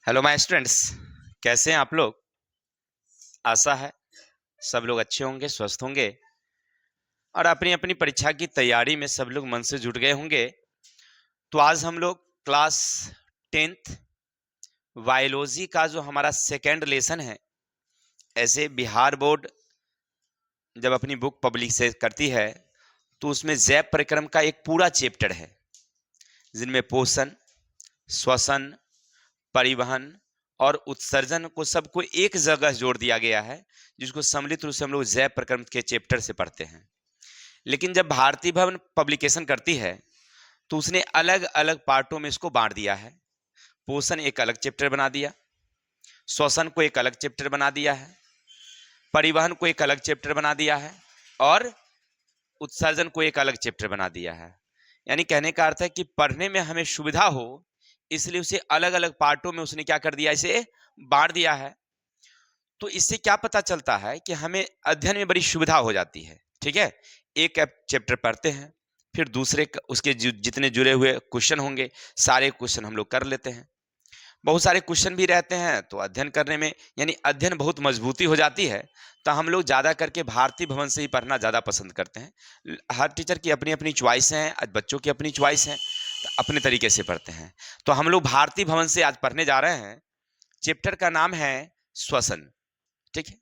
Hello my students. कैसे हैं आप लोग? आशा है सब लोग अच्छे होंगे, स्वस्थ होंगे और अपनी अपनी परीक्षा की तैयारी में सब लोग मन से जुट गए होंगे। तो आज हम लोग क्लास 10th बायोलॉजी का जो हमारा सेकेंड लेसन है, ऐसे बिहार बोर्ड जब अपनी बुक पब्लिश करती है तो उसमें जैव परिक्रम का एक पूरा चैप्टर है जिनमें पोषण, श्वसन, परिवहन और उत्सर्जन को सबको एक जगह जोड़ दिया गया है, जिसको सम्मिलित रूप से हम लोग जैव प्रक्रम के चैप्टर से पढ़ते हैं। लेकिन जब भारतीय भवन पब्लिकेशन करती है तो उसने अलग अलग पार्टों में इसको बांट दिया है। पोषण एक अलग चैप्टर बना दिया, श्वसन को एक अलग चैप्टर बना दिया है, परिवहन को एक अलग चैप्टर बना दिया है और उत्सर्जन को एक अलग चैप्टर बना दिया है। यानी कहने का अर्थ है कि पढ़ने में हमें सुविधा हो इसलिए उसे अलग अलग पार्टों में उसने क्या कर दिया, इसे बांट दिया है। तो इससे क्या पता चलता है कि हमें अध्ययन में बड़ी सुविधा हो जाती है। ठीक है, एक चैप्टर पढ़ते हैं, फिर दूसरे उसके जितने जुड़े हुए क्वेश्चन होंगे सारे क्वेश्चन हम लोग कर लेते हैं। बहुत सारे क्वेश्चन भी रहते हैं तो अध्ययन करने में यानी अध्ययन बहुत मजबूती हो जाती है। तो हम लोग ज़्यादा करके भारतीय भवन से ही पढ़ना ज़्यादा पसंद करते हैं। हर टीचर की अपनी अपनी चॉइस है, आज बच्चों की अपनी चॉइस है, तो अपने तरीके से पढ़ते हैं। तो हम लोग भारतीय भवन से आज पढ़ने जा रहे हैं। चैप्टर का नाम है श्वसन। ठीक है,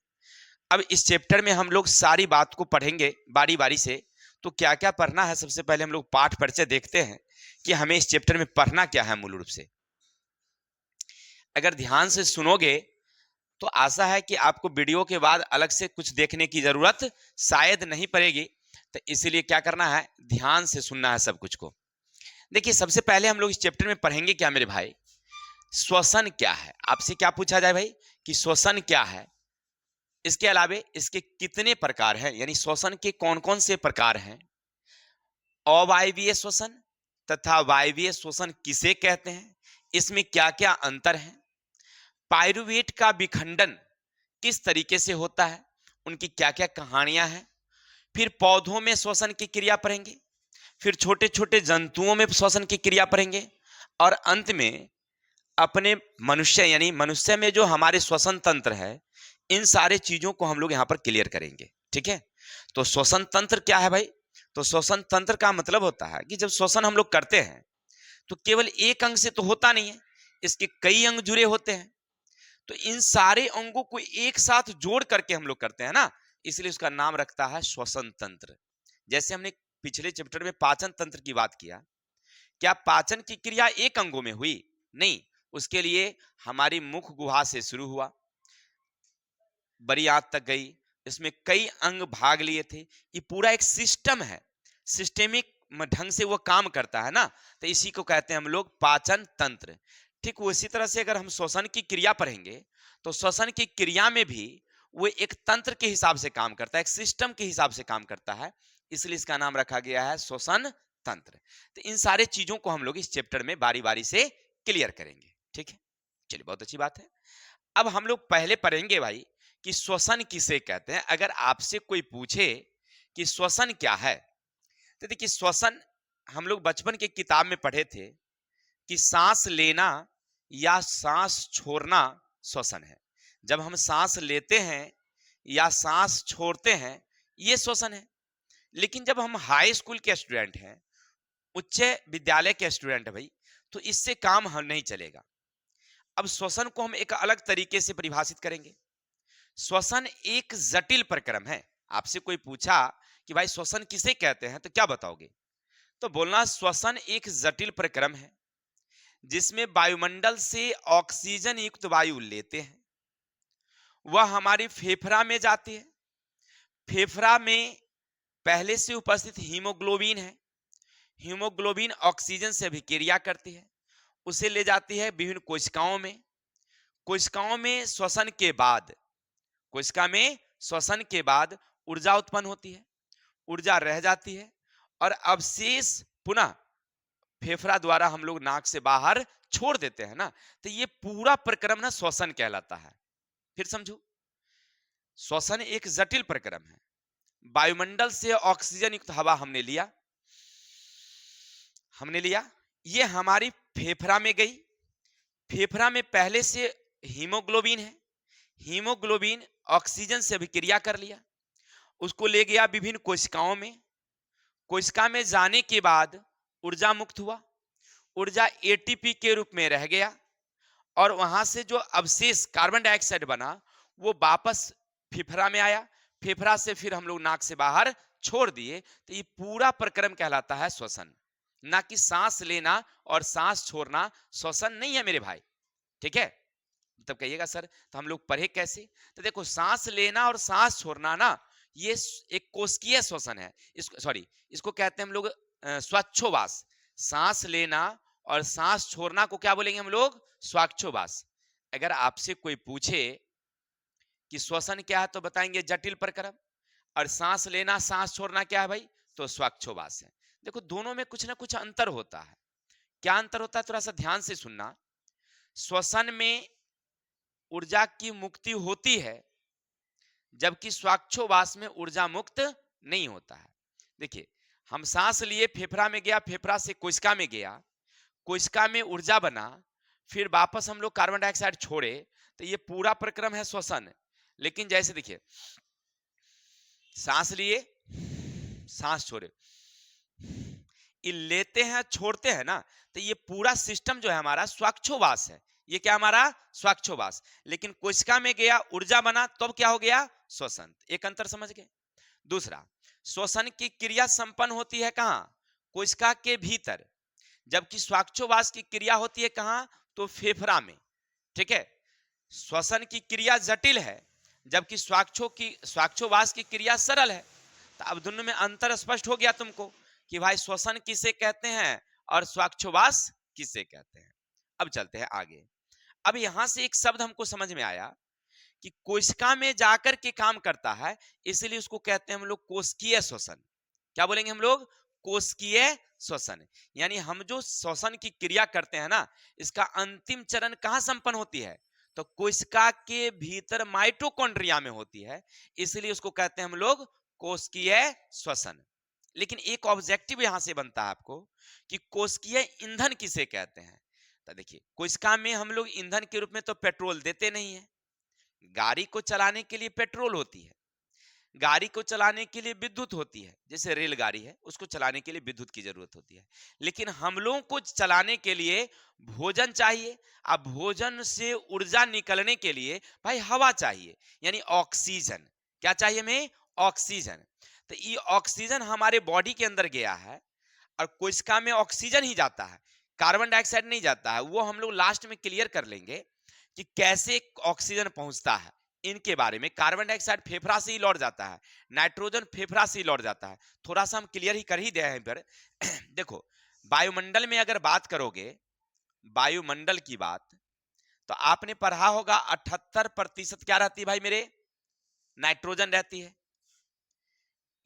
अब इस चैप्टर में हम लोग सारी बात को पढ़ेंगे बारी बारी से। तो क्या क्या पढ़ना है, सबसे पहले हम लोग पाठ परिचय देखते हैं कि हमें इस चैप्टर में पढ़ना क्या है मूल रूप से। अगर ध्यान से सुनोगे तो आशा है कि आपको वीडियो के बाद अलग से कुछ देखने की जरूरत शायद नहीं पड़ेगी। तो इसीलिए क्या करना है, ध्यान से सुनना है सब कुछ को। देखिए, सबसे पहले हम लोग इस चैप्टर में पढ़ेंगे क्या मेरे भाई, श्वसन क्या है। आपसे क्या पूछा जाए भाई कि श्वसन क्या है, इसके अलावे इसके कितने प्रकार हैं, यानी श्वसन के कौन कौन से प्रकार हैं, अवायवीय श्वसन तथा वायवीय श्वसन किसे कहते हैं, इसमें क्या क्या अंतर है, पायरुवेट का विखंडन किस तरीके से होता है, उनकी क्या क्या कहानियां हैं, फिर पौधों में श्वसन की क्रिया पढ़ेंगे, फिर छोटे छोटे जंतुओं में श्वसन की क्रिया पढ़ेंगे और अंत में अपने मनुष्य यानी मनुष्य में जो हमारे श्वसन तंत्र है, इन सारे चीजों को हम लोग यहां पर क्लियर करेंगे। ठीक है, तो श्वसन तंत्र क्या है भाई, तो श्वसन तंत्र का मतलब होता है कि जब श्वसन हम लोग करते हैं तो केवल एक अंग से तो होता नहीं है, इसके कई अंग जुड़े होते हैं। तो इन सारे अंगों को एक साथ जोड़ करके हम लोग करते हैं ना, इसलिए उसका नाम रखता है श्वसन तंत्र। जैसे हमने पिछले चैप्टर में पाचन तंत्र की बात किया, क्या पाचन की क्रिया एक अंगों में हुई? नहीं, उसके लिए हमारी मुख गुहा से शुरू हुआ, बड़ी आंत तक गई, इसमें कई अंग भाग लिए थे। ये पूरा एक सिस्टम है, सिस्टेमिक ढंग से वो काम करता है ना, तो इसी को कहते हैं हम लोग पाचन तंत्र। ठीक उसी तरह से अगर हम श्वसन की क्रिया पढ़ेंगे तो श्वसन की क्रिया में भी वो एक तंत्र के हिसाब से काम करता है, एक सिस्टम के हिसाब से काम करता है, इसलिए इसका नाम रखा गया है श्वसन तंत्र। तो इन सारे चीजों को हम लोग इस चैप्टर में बारी बारी से क्लियर करेंगे। ठीक है, चलिए बहुत अच्छी बात है। अब हम लोग पहले पढ़ेंगे भाई कि श्वसन किसे कहते हैं। अगर आपसे कोई पूछे कि श्वसन क्या है, तो देखिए श्वसन हम लोग बचपन के किताब में पढ़े थे कि सांस लेना या सांस छोड़ना श्वसन है। जब हम सांस लेते हैं या सांस छोड़ते हैं ये श्वसन है। लेकिन जब हम हाई स्कूल के स्टूडेंट हैं, उच्च विद्यालय के स्टूडेंट है भाई, तो इससे काम हम नहीं चलेगा। अब श्वसन को हम एक अलग तरीके से परिभाषित करेंगे। श्वसन एक जटिल प्रक्रम है। आपसे कोई पूछा कि भाई श्वसन किसे कहते हैं तो क्या बताओगे, तो बोलना श्वसन एक जटिल प्रक्रम है जिसमें वायुमंडल से ऑक्सीजन युक्त वायु लेते हैं, वह हमारी फेफड़ा में जाती है। फेफड़ा में पहले से उपस्थित हीमोग्लोबिन है, हीमोग्लोबिन ऑक्सीजन से अभिक्रिया करती है, उसे ले जाती है विभिन्न कोशिकाओं में। कोशिकाओं में श्वसन के बाद, कोशिका में श्वसन के बाद ऊर्जा उत्पन्न होती है, ऊर्जा रह जाती है और अवशेष पुनः फेफड़ा द्वारा हम लोग नाक से बाहर छोड़ देते हैं ना। तो ये पूरा प्रक्रम ना श्वसन कहलाता है। फिर समझो, श्वसन एक जटिल प्रक्रम है। वायुमंडल से ऑक्सीजन युक्त हवा हमने लिया, ये हमारी फेफड़ा में गई, फेफड़ा में पहले से हीमोग्लोबिन है, हीमोग्लोबिन ऑक्सीजन से अभिक्रिया कर लिया, उसको ले गया विभिन्न कोशिकाओं में, कोशिका में जाने के बाद ऊर्जा मुक्त हुआ, ऊर्जा एटीपी के रूप में रह गया, और वहां से जो अवशेष कार्बन डाइऑक्साइड बना वो वापस फेफड़ा में आया, फेफड़ा से फिर हम लोग नाक से बाहर छोड़ दिए। तो ये पूरा प्रक्रम कहलाता है श्वसन, ना कि सांस लेना और सांस छोड़ना श्वसन नहीं है मेरे भाई, ठीक है। तब कहिएगा सर तो हम लोग पढ़े कैसे? तो देखो सांस लेना और सांस छोड़ना ना ये एक कोशिकीय श्वसन है, इसको सॉरी इसको कहते हैं हम लोग श्वासोच्छ्वास। सांस लेना और सांस छोड़ना को क्या बोलेंगे हम लोग? श्वासोच्छ्वास। अगर आपसे कोई पूछे कि श्वसन क्या है तो बताएंगे जटिल प्रक्रम, और सांस लेना सांस छोड़ना क्या है भाई? तो श्वासोच्छ्वास है। देखो दोनों में कुछ ना कुछ अंतर होता है। क्या अंतर होता है थोड़ा सा ध्यान से सुनना। श्वसन में ऊर्जा की मुक्ति होती है, जबकि श्वासोच्छ्वास में ऊर्जा मुक्त नहीं होता है। देखिए हम सांस लिए, फेफड़ा में गया, फेफड़ा से कोशिका में गया, कोशिका में ऊर्जा बना, फिर वापस हम लोग कार्बन डाइऑक्साइड छोड़े, तो ये पूरा प्रक्रम है श्वसन। लेकिन जैसे देखिए सांस लिए, सांस छोड़े, ये लेते हैं छोड़ते हैं ना, तो ये पूरा सिस्टम जो है हमारा श्वासोच्छ्वास है। ये क्या हमारा? श्वासोच्छ्वास। लेकिन कोशिका में गया, ऊर्जा बना, तब क्या हो गया? श्वसन। एक अंतर समझ गए। दूसरा, श्वसन की क्रिया संपन्न होती है कहां? कोशिका के भीतर, जबकि श्वासोच्छ्वास की क्रिया होती है कहां? तो फेफड़ा में, ठीक है। श्वसन की क्रिया जटिल है, जबकि श्वासोच्छ्वास की क्रिया सरल है। तो अब दोनों में अंतर स्पष्ट हो गया तुमको कि भाई श्वसन किसे कहते हैं और श्वासोच्छ्वास किसे कहते हैं। अब चलते हैं आगे। अब यहां से एक शब्द हमको समझ में आया कि कोशिका में जाकर के काम करता है, इसलिए उसको कहते हैं हम लोग कोशिकीय श्वसन। क्या बोलेंगे हम लोग? कोशिकीय श्वसन। यानी हम जो श्वसन की क्रिया करते हैं ना, इसका अंतिम चरण कहां संपन्न होती है? तो कोशिका के भीतर माइटोकॉन्ड्रिया में होती है, इसलिए उसको कहते हैं हम लोग कोशिकीय श्वसन। लेकिन एक ऑब्जेक्टिव यहां से बनता है आपको कि कोशिकीय ईंधन किसे कहते हैं। तो देखिए कोशिका में हम लोग ईंधन के रूप में तो पेट्रोल देते नहीं है। गाड़ी को चलाने के लिए पेट्रोल होती है, गाड़ी को चलाने के लिए विद्युत होती है, जैसे रेलगाड़ी है उसको चलाने के लिए विद्युत की जरूरत होती है। लेकिन हम लोगों को चलाने के लिए भोजन चाहिए, अब भोजन से ऊर्जा निकलने के लिए भाई हवा चाहिए, यानी ऑक्सीजन। क्या चाहिए हमें? ऑक्सीजन। तो ये ऑक्सीजन हमारे बॉडी के अंदर गया है, और कोशिका में ऑक्सीजन ही जाता है, कार्बन डाइऑक्साइड नहीं जाता है। वो हम लोग लास्ट में क्लियर कर लेंगे कि कैसे ऑक्सीजन पहुंचता है। इनके बारे में कार्बन डाइऑक्साइड फेफड़ा से ही लौट जाता है, नाइट्रोजन फेफड़ा से ही लौट जाता है। थोड़ा सा हम क्लियर ही कर ही दे हैं पर देखो वायुमंडल में अगर बात करोगे, वायुमंडल की बात, तो आपने पढ़ा होगा 78% क्या रहती है भाई मेरे? नाइट्रोजन रहती है,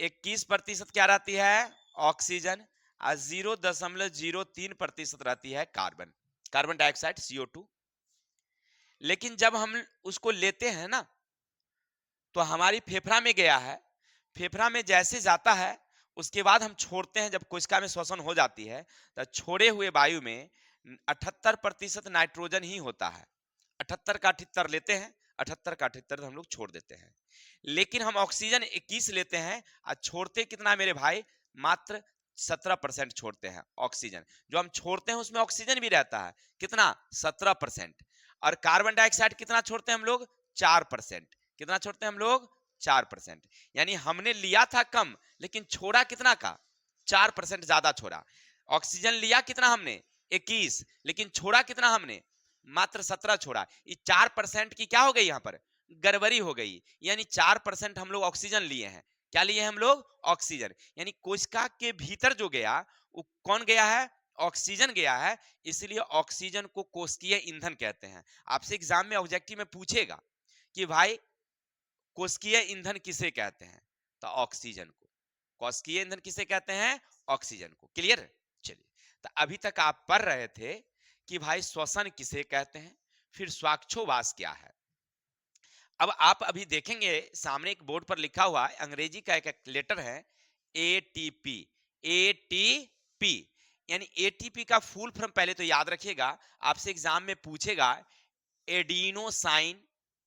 21% क्या रहती है? ऑक्सीजन, और 0.03% रहती है कार्बन, कार्बन डाइऑक्साइड CO2। लेकिन जब हम उसको लेते हैं ना, तो हमारी फेफड़ा में गया है, फेफड़ा में जैसे जाता है उसके बाद हम छोड़ते हैं, जब कोशिका में श्वसन हो जाती है तो छोड़े हुए वायु में 78% नाइट्रोजन ही होता है। 78 का 78 लेते हैं, 78 का 78 हम लोग छोड़ देते हैं। लेकिन हम ऑक्सीजन 21 लेते हैं, और छोड़ते कितना मेरे भाई? मात्र 17% छोड़ते हैं ऑक्सीजन। जो हम छोड़ते हैं उसमें ऑक्सीजन भी रहता है, कितना? 17%। और कार्बन डाइऑक्साइड कितना छोड़ते हैं हम लोग? 4%। कितना छोड़ते हैं हम लोग? 4%। यानी हमने लिया था कम, लेकिन छोड़ा कितना का? 4% ज्यादा छोड़ा। ऑक्सीजन लिया कितना हमने? 21, लेकिन छोड़ा कितना हमने? मात्र 17 छोड़ा। ये 4% की क्या हो गई? यहाँ पर गड़बड़ी हो गई। यानी 4% हम लोग ऑक्सीजन लिए हैं। क्या लिए हम लोग? ऑक्सीजन। यानी कोशिका के भीतर जो गया वो कौन गया है? ऑक्सीजन गया है। इसलिए ऑक्सीजन को कोशिकीय ईंधन कहते हैं। आपसे एग्जाम में ऑब्जेक्टिव में पूछेगा कि भाई कोशिकीय ईंधन किसे कहते हैं? तो ऑक्सीजन को। कोशिकीय ईंधन किसे कहते हैं? ऑक्सीजन को। क्लियर? चलिए, तो अभी तक आप पढ़ रहे थे कि भाई श्वसन किसे कहते हैं, फिर श्वासोच्छ्वास क्या है। अब आप अभी देखेंगे सामने एक बोर्ड पर लिखा हुआ है, अंग्रेजी का एक लेटर है ATP। ATP यानी एटीपी का फुल फॉर्म पहले तो याद रखिएगा, आपसे एग्जाम में पूछेगा एडिनोसाइन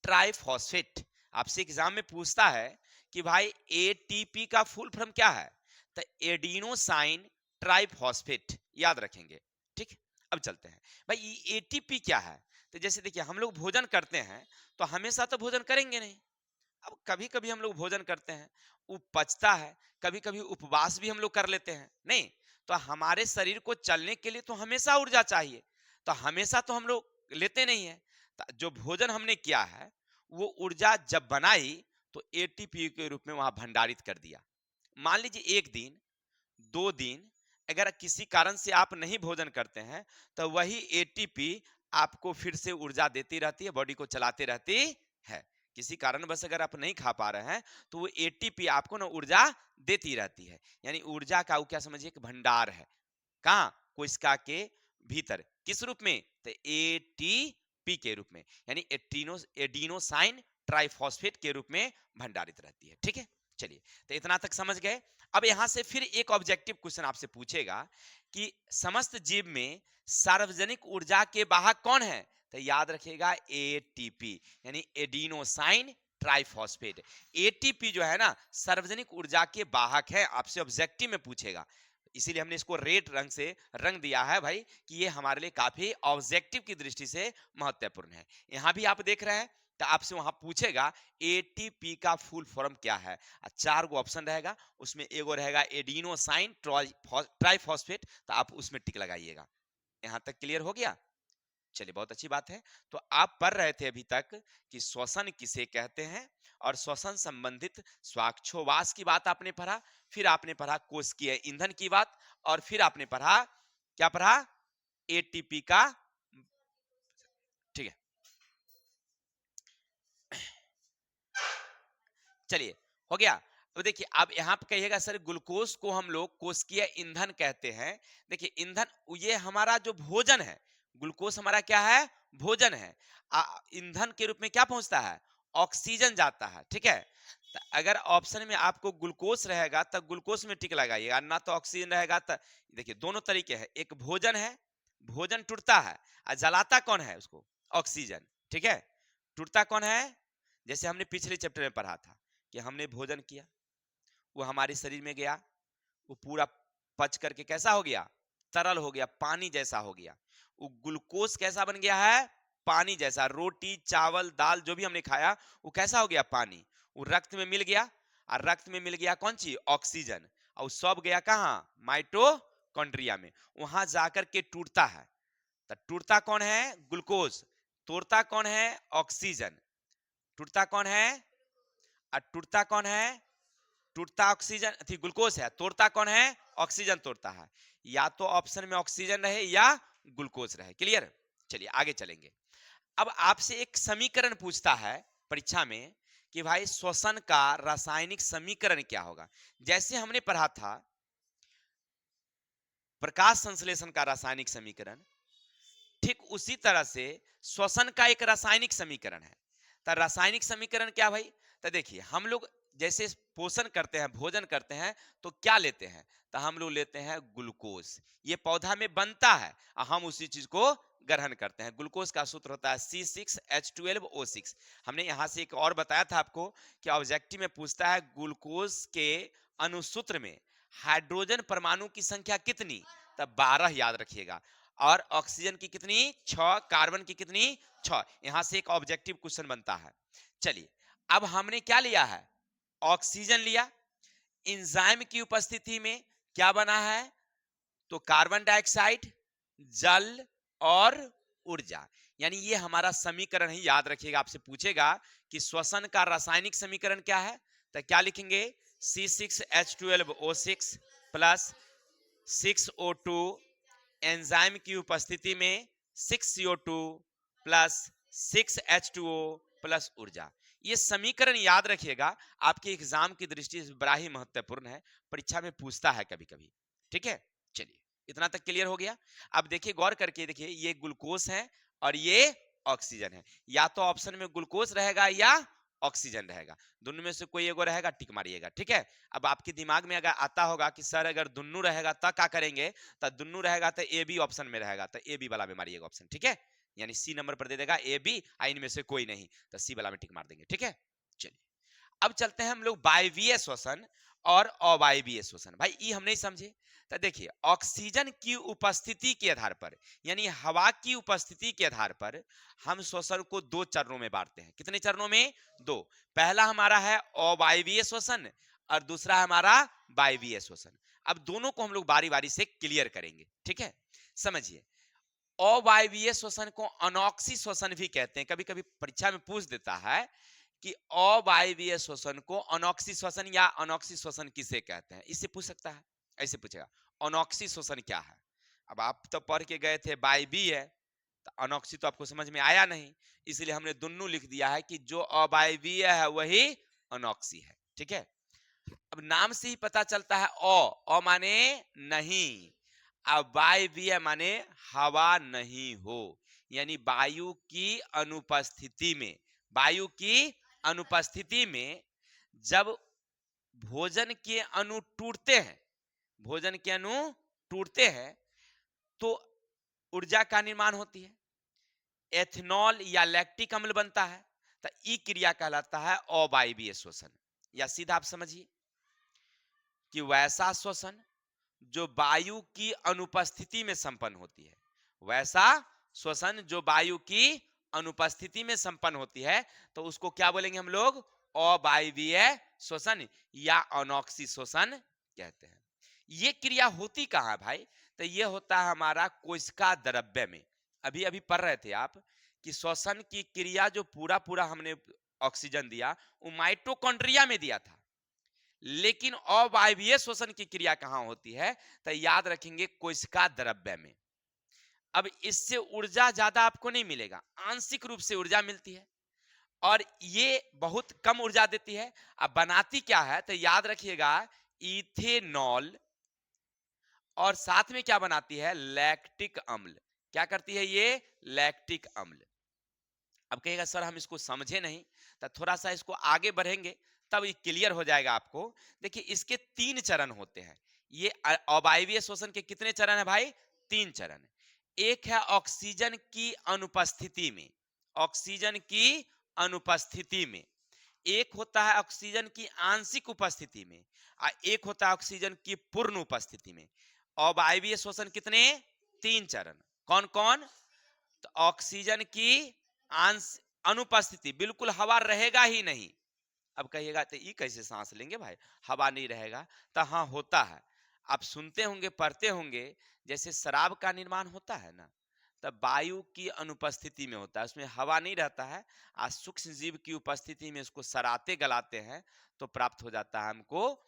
ट्राइफॉस्फेट। आपसे एग्जाम में पूछता है कि भाई एटीपी का फुल फॉर्म क्या है, तो एडिनोसाइन ट्राइफॉस्फेट याद रखेंगे। ठीक, अब चलते हैं भाई एटीपी क्या है। तो जैसे देखिए हम लोग भोजन करते हैं तो हमेशा तो भोजन करेंगे नहीं, अब कभी कभी हम लोग भोजन करते हैं, वो पचता है, कभी कभी उपवास भी हम लोग कर लेते हैं नहीं, तो हमारे शरीर को चलने के लिए तो हमेशा ऊर्जा चाहिए, तो हमेशा तो हम लोग लेते नहीं है। तो जो भोजन हमने किया है वो ऊर्जा जब बनाई तो एटीपी के रूप में वहां भंडारित कर दिया। मान लीजिए एक दिन, 2 दिन, अगर किसी कारण से आप नहीं भोजन करते हैं तो वही एटीपी आपको फिर से ऊर्जा देती रहती है, बॉडी को चलाते रहती है। किसी कारण बस अगर आप नहीं खा पा रहे हैं तो वो एटीपी आपको ना ऊर्जा देती रहती है। यानी ऊर्जा का वो क्या समझिए कि भंडार है। कहाँ? कोशिका के भीतर। किस रूप में? तो एटीपी के रूप में, यानी एडिनोसाइन ट्राइफॉस्फेट के रूप में भंडारित रहती है। ठीक है, चलिए तो इतना तक समझ गए। अब यहां से फिर एक ऑब्जेक्टिव क्वेश्चन आपसे पूछेगा कि समस्त जीव में सार्वजनिक ऊर्जा के वाहक कौन है, तो याद रखिएगा एटीपी, यानी एडिनोसाइन ट्राइफॉस्फेट। एटीपी जो है ना सार्वजनिक ऊर्जा के वाहक है, आपसे ऑब्जेक्टिव में पूछेगा, इसीलिए हमने इसको रेड रंग से रंग दिया है भाई कि ये हमारे लिए काफी ऑब्जेक्टिव की दृष्टि से महत्वपूर्ण है। यहां भी आप देख रहे हैं तो आपसे वहां पूछेगा एटीपी का फुल फॉर्म क्या है। 4 गो ऑप्शन रहेगा, उसमें एगो रहेगा एडिनोसाइन ट्राइफॉस्फेट, तो आप उसमें टिक लगाइएगा। यहां तक क्लियर हो गया? चलिए बहुत अच्छी बात है। तो आप पढ़ रहे थे अभी तक कि श्वसन किसे कहते हैं, और श्वसन संबंधित स्वाक्षोवास की बात आपने पढ़ा, फिर आपने पढ़ा कोशिकीय ईंधन की बात, और फिर आपने पढ़ा क्या पढ़ा? एटीपी का। ठीक है, चलिए हो गया। तो देखिए अब यहाँ पे कहिएगा सर ग्लूकोज को हम लोग कोशिकीय ईंधन कहते हैं। देखिए ईंधन ये हमारा जो भोजन है, ग्लूकोज हमारा क्या है? भोजन है। ईंधन के रूप में क्या पहुंचता है? ऑक्सीजन जाता है। ठीक है, तो अगर ऑप्शन में आपको ग्लूकोज रहेगा तो ग्लूकोज में टिक लगाइएगा, ना तो ऑक्सीजन रहेगा तो। देखिए दोनों तरीके हैं, एक भोजन है, भोजन टूटता है और जलाता कौन है उसको? ऑक्सीजन। ठीक है, टूटता कौन है? जैसे हमने पिछले चैप्टर में पढ़ा था कि हमने भोजन किया, वो हमारे शरीर में गया, वो पूरा पच करके कैसा हो गया? तरल हो गया, पानी जैसा हो गया। वो ग्लूकोज कैसा बन गया है? पानी जैसा। रोटी चावल दाल जो भी हमने खाया वो कैसा हो गया? पानी। वो रक्त में मिल गया, और रक्त में मिल गया कौन चीज? ऑक्सीजन। और सब गया कहाँ? माइटोकॉन्ड्रिया में, वहां जाकर के टूटता है। तो टूटता कौन है? ग्लूकोज। तोड़ता कौन है? ऑक्सीजन। टूटता कौन है? और टूटता कौन है? टूटता ऑक्सीजन थी ग्लूकोज है, तोड़ता कौन है? ऑक्सीजन तोड़ता है। या तो ऑप्शन में ऑक्सीजन रहे या ग्लूकोज रहे। क्लियर? चलिए आगे चलेंगे। अब आपसे एक समीकरण पूछता है परीक्षा में कि भाई श्वसन का रासायनिक समीकरण क्या होगा। जैसे हमने पढ़ा था प्रकाश संश्लेषण का रासायनिक समीकरण, ठीक उसी तरह से श्वसन का एक रासायनिक समीकरण है। तो रासायनिक समीकरण क्या भाई? तो देखिए हम लोग जैसे पोषण करते हैं, भोजन करते हैं, तो क्या लेते हैं? तो हम लोग लेते हैं ग्लूकोज। ये पौधा में बनता है और हम उसी चीज को ग्रहण करते हैं। ग्लूकोज का सूत्र होता है C6H12O6। हमने यहां से एक और बताया था आपको कि ऑब्जेक्टिव में पूछता है ग्लूकोज के अनुसूत्र में हाइड्रोजन परमाणु की संख्या कितनी? तब 12 याद रखिएगा। और ऑक्सीजन की कितनी? 6। कार्बन की कितनी? 6। यहां से एक ऑब्जेक्टिव क्वेश्चन बनता है। चलिए अब हमने क्या लिया है? ऑक्सीजन लिया। एंजाइम की उपस्थिति में क्या बना है? तो कार्बन डाइऑक्साइड, जल और ऊर्जा। यानी ये हमारा समीकरण ही याद रखिएगा। आपसे पूछेगा कि श्वसन का रासायनिक समीकरण क्या है, तो क्या लिखेंगे? C6H12O6 प्लस 6O2, एंजाइम की उपस्थिति में 6CO2 प्लस 6H2O प्लस ऊर्जा। ये समीकरण याद रखिएगा, आपके एग्जाम की दृष्टि से बड़ा ही महत्वपूर्ण है, परीक्षा में पूछता है कभी कभी। ठीक है, चलिए इतना तक क्लियर हो गया। अब देखिए गौर करके देखिए, ये ग्लूकोज है और ये ऑक्सीजन है। या तो ऑप्शन में ग्लूकोज रहेगा या ऑक्सीजन रहेगा। दोनों में से कोई एगो रहेगा, टिक मारिएगा, ठीक है। अब आपके दिमाग में अगर आता होगा कि सर अगर दुन्नू रहेगा तो क्या करेंगे, तो दुन्नू रहेगा तो ए बी ऑप्शन में रहेगा, तो ए बी वाला में मारिएगा ऑप्शन, ठीक है। यानी सी नंबर पर दे देगा ए बी, इनमें से कोई नहीं, तो सी वाला में टिक मार देंगे, ठीक है। चलिए अब चलते हैं हम लोग वायवीय श्वसन और अवायवीय श्वसन। भाई ये हम नहीं समझे, तो देखिए ऑक्सीजन की उपस्थिति के आधार पर, यानी हवा की उपस्थिति के आधार पर हम श्वसन को दो चरणों में बांटते हैं। कितने चरणों में? दो। पहला हमारा है अवायवीय श्वसन और दूसरा हमारा वायवीय श्वसन। अब दोनों को हम लोग बारी बारी से क्लियर करेंगे, ठीक है। समझिए, अवायवीय श्वसन को अनॉक्सी श्वसन भी कहते हैं। कभी कभी परीक्षा में पूछ देता है कि अवायवीय श्वसन को अनॉक्सी श्वसन या अनॉक्सी श्वसन किसे कहते हैं, इससे पूछ सकता है। ऐसे पूछेगा अनॉक्सी श्वसन क्या है। अब आप तो पढ़ के गए थे वायवीय है, तो अनॉक्सी तो आपको समझ में आया नहीं, इसलिए हमने दोनों लिख दिया है कि जो अवायवीय है वही अनॉक्सी है, ठीक है। अब नाम से ही पता चलता है अ माने नहीं, अब वायवीय माने हवा नहीं हो, यानी वायु की अनुपस्थिति में, वायु की अनुपस्थिति में जब भोजन के अणु टूटते हैं, भोजन के अणु टूटते हैं तो ऊर्जा का निर्माण होती है, एथेनॉल या लैक्टिक अम्ल बनता है, तो ई क्रिया कहलाता है अवायवीय श्वसन। या सीधा आप समझिए कि वैसा श्वसन जो वायु की अनुपस्थिति में संपन्न होती है, वैसा श्वसन जो वायु की अनुपस्थिति में संपन्न होती है, तो उसको क्या बोलेंगे हम लोग? अवायवीय श्वसन या अनॉक्सी श्वसन कहते हैं। ये क्रिया होती कहां है भाई? तो ये होता है हमारा कोशिका द्रव्य में। अभी अभी पढ़ रहे थे आप कि श्वसन की क्रिया जो पूरा पूरा हमने ऑक्सीजन दिया वो माइटोकॉन्ड्रिया में दिया था, लेकिन अवायवीय श्वसन की क्रिया कहां होती है? तो याद रखेंगे कोशिका द्रव्य में। अब इससे ऊर्जा ज्यादा आपको नहीं मिलेगा, आंशिक रूप से ऊर्जा मिलती है और ये बहुत कम ऊर्जा देती है। अब बनाती क्या है? तो याद रखिएगा इथेनॉल, और साथ में क्या बनाती है? लैक्टिक अम्ल। क्या करती है ये? लैक्टिक अम्ल। अब कहेगा सर हम इसको समझे नहीं, तो थोड़ा सा इसको आगे बढ़ेंगे तब ये क्लियर हो जाएगा आपको। देखिए इसके तीन चरण होते हैं। ये अवायवीय श्वसन के कितने चरण है भाई? तीन चरण। एक है ऑक्सीजन की अनुपस्थिति में, ऑक्सीजन की अनुपस्थिति में। एक होता है ऑक्सीजन की आंशिक उपस्थिति में, और एक होता है ऑक्सीजन की पूर्ण उपस्थिति में। अवायवीय श्वसन कितने? तीन चरण। कौन कौन? तो ऑक्सीजन की अनुपस्थिति, बिल्कुल हवा रहेगा ही नहीं। अब कहिएगा तो ये कैसे सांस लेंगे भाई, हवा नहीं रहेगा? तो हाँ होता है, आप सुनते होंगे पढ़ते होंगे, जैसे शराब का निर्माण होता है ना, तब वायु की अनुपस्थिति में होता है, उसमें हवा नहीं रहता है, आज सूक्ष्म जीव की उपस्थिति में उसको सराते गलाते हैं तो प्राप्त हो जाता है हमको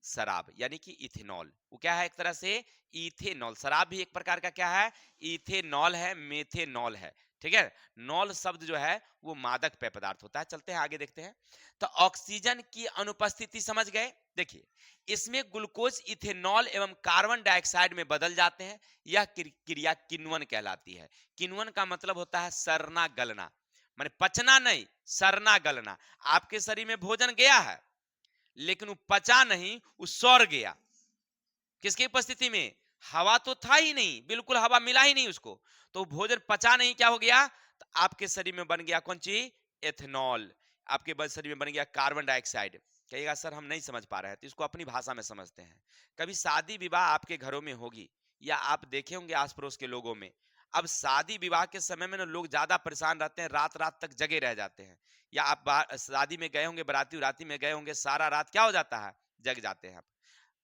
शराब, यानी कि इथेनॉल। वो क्या है? एक तरह से इथेनॉल। शराब भी एक प्रकार का क्या है? इथेनॉल है, मेथेनॉल है, ठीक है। नॉल शब्द जो है वो मादक पेय पदार्थ होता है। चलते हैं आगे देखते हैं। तो ऑक्सीजन की अनुपस्थिति समझ गए। देखिए इसमें ग्लूकोज इथेनॉल एवं कार्बन डाइऑक्साइड में बदल जाते हैं। यह क्रिया किण्वन कहलाती है। किण्वन का मतलब होता है सरना गलना, माने पचना नहीं, सरना गलना। आपके शरीर में भोजन गया है लेकिन वो पचा नहीं, वो सौर गया। किसकी उपस्थिति में? हवा तो था ही नहीं, बिल्कुल हवा मिला ही नहीं उसको, तो भोजन पचा नहीं, क्या हो गया? तो आपके शरीर में बन गया कौन चीज? एथेनॉल। आपके शरीर में बन गया कार्बन डाइऑक्साइड। कहिएगा सर हम नहीं समझ पा रहे हैं, तो इसको अपनी भाषा में समझते हैं। कभी शादी विवाह आपके घरों में होगी या आप देखे होंगे आस पड़ोस के लोगों में। अब शादी विवाह के समय में ना लोग ज्यादा परेशान रहते हैं, रात रात तक जगे रह जाते हैं। या आप शादी में गए होंगे, बराती उराती में गए होंगे, सारा रात क्या हो जाता है? जग जाते हैं।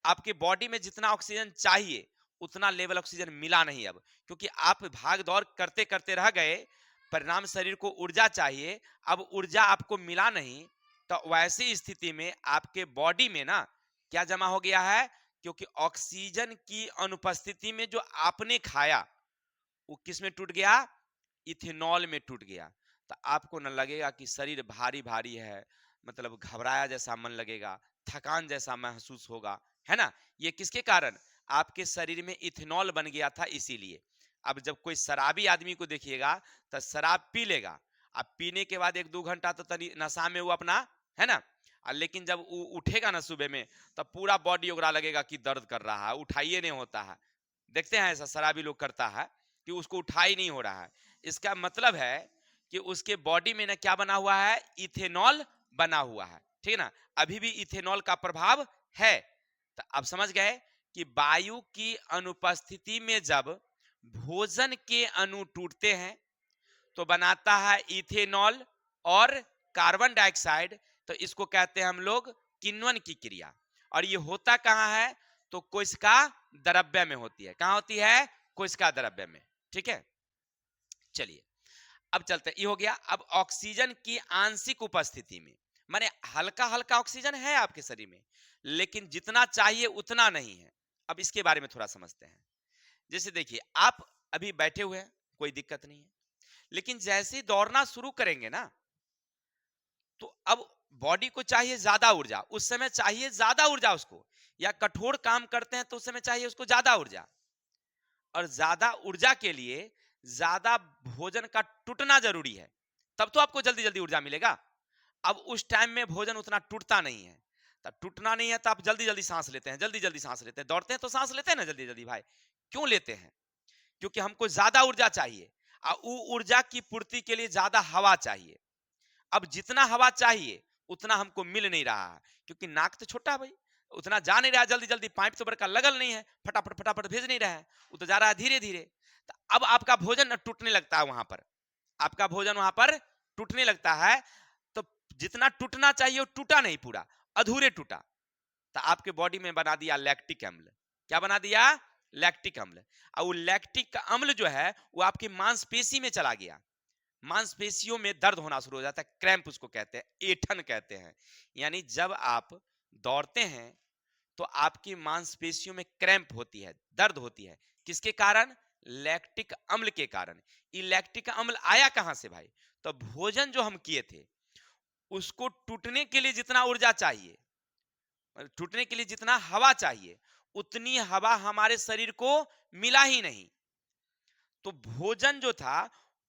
आपके बॉडी में जितना ऑक्सीजन चाहिए उतना लेवल ऑक्सीजन मिला नहीं अब, क्योंकि आप भाग दौड़ करते करते रह गए, परिणाम शरीर को ऊर्जा चाहिए, अब ऊर्जा आपको मिला नहीं। तो वैसी स्थिति में आपके बॉडी में ना क्या जमा हो गया है? क्योंकि ऑक्सीजन की अनुपस्थिति में जो आपने खाया वो किस में टूट गया? इथेनॉल में टूट गया। तो आपको न लगेगा कि शरीर भारी भारी है, मतलब घबराया जैसा मन लगेगा, थकान जैसा महसूस होगा, है ना? ये किसके कारण? आपके शरीर में इथेनॉल बन गया था, इसीलिए। अब जब कोई शराबी आदमी को देखिएगा तो शराब पी लेगा, अब पीने के बाद 1-2 घंटा तो तनी नशा में वो अपना, है ना, लेकिन जब वो उठेगा ना सुबह में, तब पूरा बॉडी ओकरा लगेगा कि दर्द कर रहा है, उठाइए नहीं होता है। देखते हैं ऐसा शराबी लोग करता है कि उसको उठाई नहीं हो रहा है। इसका मतलब है कि उसके बॉडी में ना क्या बना हुआ है, इथेनॉल बना हुआ है, ठीक है ना। अभी भी इथेनॉल का प्रभाव है। तो अब समझ गए कि वायु की अनुपस्थिति में जब भोजन के अणु टूटते हैं तो बनाता है इथेनॉल और कार्बन डाइऑक्साइड। तो इसको कहते हैं हम लोग किण्वन की क्रिया। और ये होता कहाँ है, तो कोशिका द्रव्य में होती है। कहाँ होती है, कोशिका द्रव्य में, ठीक है। चलिए अब चलते हैं, ये हो गया। अब ऑक्सीजन की आंशिक उपस्थिति में, माने हल्का हल्का ऑक्सीजन है आपके शरीर में, लेकिन जितना चाहिए उतना नहीं है। अब इसके बारे में थोड़ा समझते हैं। जैसे देखिए, आप अभी बैठे हुए हैं, कोई दिक्कत नहीं है, लेकिन जैसे ही दौड़ना शुरू करेंगे ना, तो अब बॉडी को चाहिए ज्यादा ऊर्जा, उस समय चाहिए ज्यादा ऊर्जा उसको, या कठोर काम करते हैं तो उस समय चाहिए उसको ज्यादा ऊर्जा। और ज्यादा ऊर्जा के लिए ज्यादा भोजन का टूटना जरूरी है, तब तो आपको जल्दी जल्दी ऊर्जा मिलेगा। अब उस टाइम में भोजन उतना टूटता नहीं है, तब टूटना नहीं है तो आप जल्दी जल्दी सांस लेते हैं, जल्दी जल्दी सांस लेते हैं। दौड़ते हैं तो सांस लेते हैं ना जल्दी जल्दी, भाई क्यों लेते हैं, क्योंकि हमको ज्यादा ऊर्जा चाहिए। और वो ऊर्जा की पूर्ति के लिए ज्यादा हवा चाहिए। अब जितना हवा चाहिए उतना हमको मिल नहीं रहा है, क्योंकि नाक तो छोटा है भाई, उतना जा नहीं रहा है जल्दी जल्दी, पाइप तो बड़का लगल नहीं है, फटाफट फटाफट भेज नहीं रहा है, वो तो जा रहा है धीरे धीरे। तो अब आपका भोजन टूटने लगता है, वहां पर आपका भोजन वहां पर टूटने लगता है। तो जितना टूटना चाहिए वो टूटा नहीं, पूरा अधूरे टूटा। तो आपके बॉडी में बना दिया लैक्टिक अम्ल। क्या बना दिया, लैक्टिक अम्ल। और वो लैक्टिक अम्ल जो है वो आपकी मांसपेशी में चला गया, मांसपेशियों में दर्द होना शुरू हो जाता है, क्रैम्प उसको कहते हैं, ऐंठन कहते हैं। यानी जब आप दौड़ते हैं तो आपकी मांसपेशियों में क्रैम्प होती है, दर्द होती है। किसके कारण, लैक्टिक अम्ल के कारण। ये लैक्टिक अम्ल आया कहां से भाई, तो भोजन जो हम किए थे उसको टूटने के लिए जितना ऊर्जा चाहिए, टूटने के लिए जितना हवा चाहिए, उतनी हवा हमारे शरीर को मिला ही नहीं। तो भोजन जो था